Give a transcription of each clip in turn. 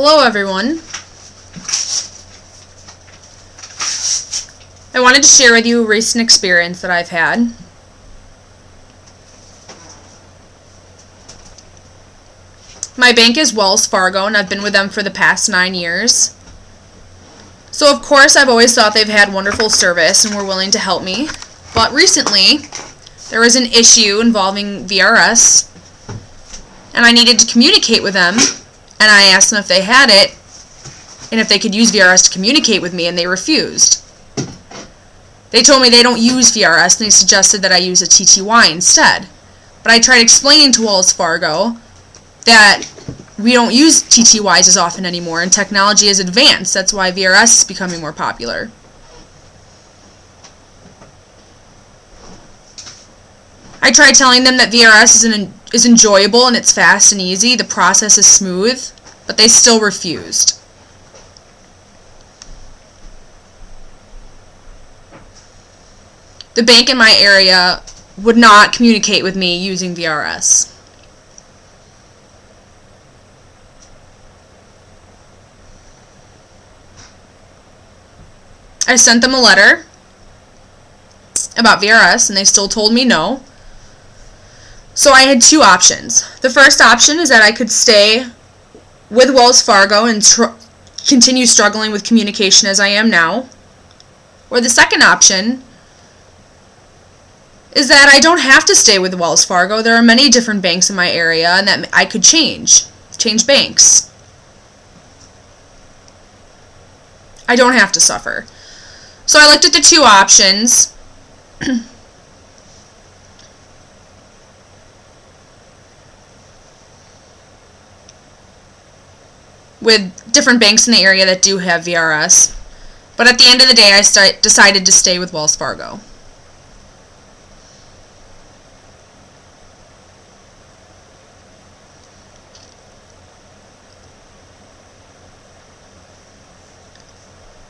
Hello everyone. I wanted to share with you a recent experience that I've had. My bank is Wells Fargo and I've been with them for the past 9 years. So of course I've always thought they've had wonderful service and were willing to help me. But recently there was an issue involving VRS and I needed to communicate with them. And I asked them if they had it, and if they could use VRS to communicate with me, and they refused. They told me they don't use VRS, and they suggested that I use a TTY instead. But I tried explaining to Wells Fargo that we don't use TTYs as often anymore, and technology has advanced. That's why VRS is becoming more popular. I tried telling them that VRS is enjoyable and it's fast and easy, the process is smooth, but they still refused. The bank in my area would not communicate with me using VRS. I sent them a letter about VRS and they still told me no. So I had two options. The first option is that I could stay with Wells Fargo and continue struggling with communication as I am now. Or the second option is that I don't have to stay with Wells Fargo. There are many different banks in my area and that I could change banks. I don't have to suffer. So I looked at the two options. With different banks in the area that do have VRS. But at the end of the day, I decided to stay with Wells Fargo.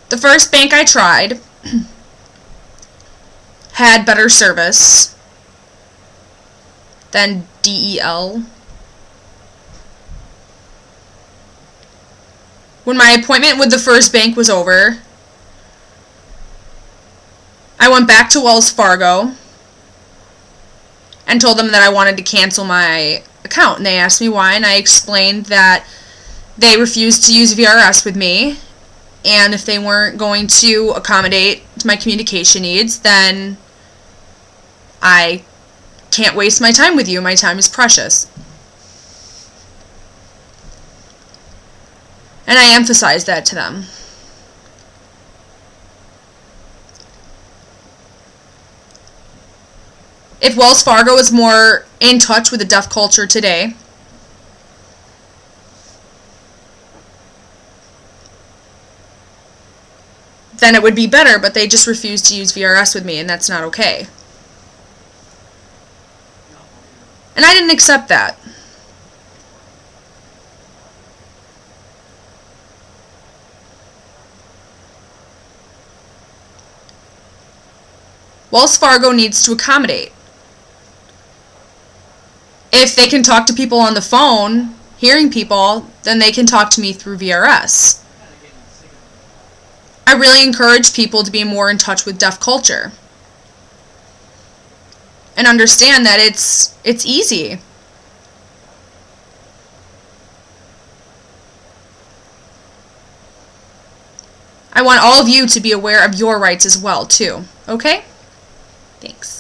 The first bank I tried had better service than DEL. When my appointment with the first bank was over, I went back to Wells Fargo and told them that I wanted to cancel my account. And they asked me why, and I explained that they refused to use VRS with me, and if they weren't going to accommodate my communication needs, then I can't waste my time with you. My time is precious. And I emphasized that to them. If Wells Fargo is more in touch with the deaf culture today, then it would be better, but they just refused to use VRS with me, and that's not okay. And I didn't accept that. Wells Fargo needs to accommodate. If they can talk to people on the phone, hearing people, then they can talk to me through VRS. I really encourage people to be more in touch with deaf culture and understand that it's easy. I want all of you to be aware of your rights as well, too. Okay? Thanks.